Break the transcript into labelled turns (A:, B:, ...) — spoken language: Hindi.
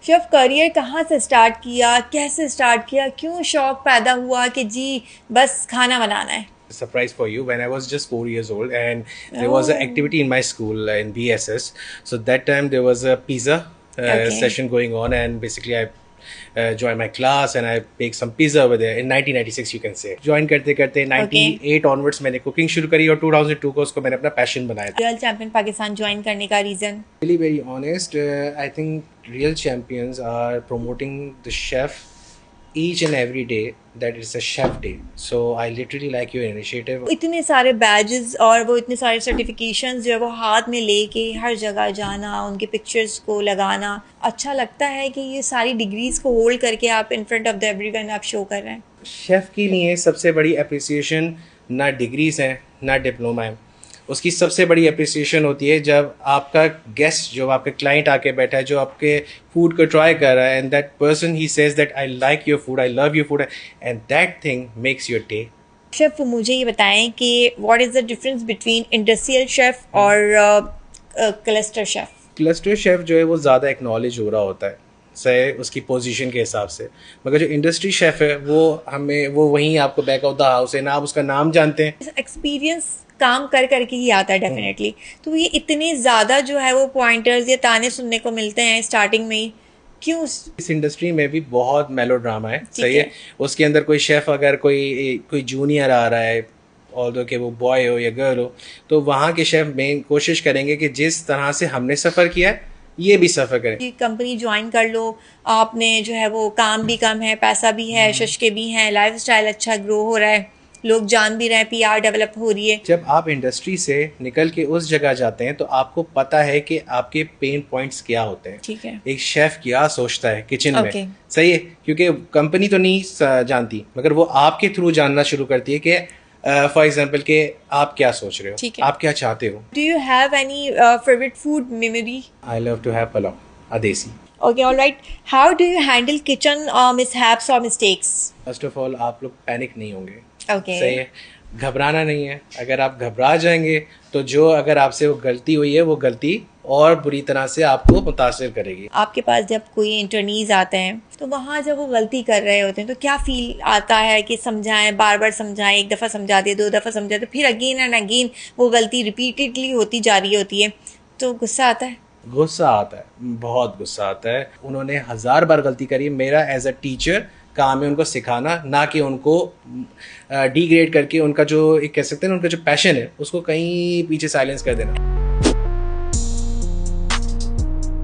A: शेफ करियर कहाँ से स्टार्ट किया, कैसे स्टार्ट किया, क्यों शौक पैदा हुआ कि जी बस खाना बनाना है?
B: Surprise for you, when I was just 4 years old and there was an activity in my school in BSS. So that time there was a pizza session going on, and basically I joined my class and I baked some pizza over there in 1996 you can say. Join करते करते 98 onwards मैंने cooking शुरू करी और 2002 को उसको मैंने अपना passion बनाया था.
A: रियल चैंपियन पाकिस्तान ज्वाइन करने का reason?
B: Really very honest, I think real champions are promoting the chef each and every day that it's a chef day. So I literally like your initiative.
A: इतने सारे बैजेस और वो इतने सारे सर्टिफिकेशंस जो है वो हाथ में लेके हर जगह जाना, उनके पिक्चर्स को लगाना, अच्छा लगता है कि ये सारी डिग्रीज को होल्ड करके आप in front of the everyone आप शो कर रहे हैं.
B: शेफ के लिए सबसे बड़ी अप्रिसिएशन ना डिग्रीज हैं ना डिप्लोमा है. उसकी सबसे बड़ी अप्रिसिएशन होती है जब आपका गेस्ट, जो आपके क्लाइंट आके बैठा है, जो आपके फूड को ट्राई कर रहा है, and that person he says that I like your food, I love your food, and that thing makes your day.
A: Chef मुझे ये बताएं कि what is the difference between industrial chef और क्लस्टर शेफ?
B: क्लस्टर शेफ जो है वो ज़्यादा एक्नॉलेज हो रहा होता है सही उसकी पोजीशन के हिसाब से, मगर जो इंडस्ट्री शेफ है वो वहीं आपको बैक ऑफ द हाउस है ना, आप उसका नाम जानते हैं.
A: एक्सपीरियंस काम कर करके ही आता है डेफिनेटली. तो ये इतने ज़्यादा जो है वो पॉइंटर्स या ताने सुनने को मिलते हैं स्टार्टिंग में ही, क्यों?
B: इस इंडस्ट्री में भी बहुत मेलो ड्रामा है सही है. उसके अंदर कोई शेफ अगर कोई जूनियर आ रहा है, ऑल्दो कि वो बॉय हो या गर्ल हो, तो वहाँ के शेफ मेन कोशिश करेंगे कि जिस तरह से हमने सफ़र किया है ये भी सफ़र करें.
A: कंपनी ज्वाइन कर लो, आपने जो है वो काम भी कम है, पैसा भी है, शशके भी हैं, लाइफ स्टाइल अच्छा ग्रो हो रहा है, लोग जान भी रहे हैं, PR डेवलप हो रही है.
B: जब आप इंडस्ट्री से निकल के उस जगह जाते हैं तो आपको पता है कि आपके पेन पॉइंट्स क्या होते हैं.
A: ठीक है.
B: एक शेफ क्या सोचता है किचन में सही है, क्योंकि कंपनी तो नहीं जानती मगर वो आपके थ्रू जानना शुरू करती है कि फॉर एग्जाम्पल कि आप क्या सोच रहे हो, आप क्या चाहते हो.
A: Do you have any favourite food memory?
B: I love to have pulao, अदेसी.
A: Okay, all right. How do you handle kitchen mishaps or mistakes?
B: First of all आप लोग पैनिक नहीं होंगे.
A: Okay.
B: सही है, घबराना नहीं है. अगर आप घबरा जाएंगे तो जो अगर आपसे वो गलती हुई है वो गलती और बुरी तरह से आपको मुतासिर करेगी.
A: आपके पास जब कोई इंटरनीज आते हैं तो वहाँ जब वो गलती कर रहे होते हैं तो क्या फील आता है कि समझाएं, बार बार समझाएं, एक दफ़ा समझा दिए, 2 दफ़ा समझा दिए, फिर अगेन एंड अगेन वो गलती रिपीटेडली होती जा रही होती है, तो गुस्सा आता है?
B: गुस्सा आता है, बहुत गुस्सा आता है. उन्होंने 1000 बार गलती करी. मेरा एज अ टीचर काम है उनको सिखाना, ना कि उनको डिग्रेड करके उनका जो एक कह सकते हैं ना उनका जो पैशन है उसको कहीं पीछे साइलेंस कर देना.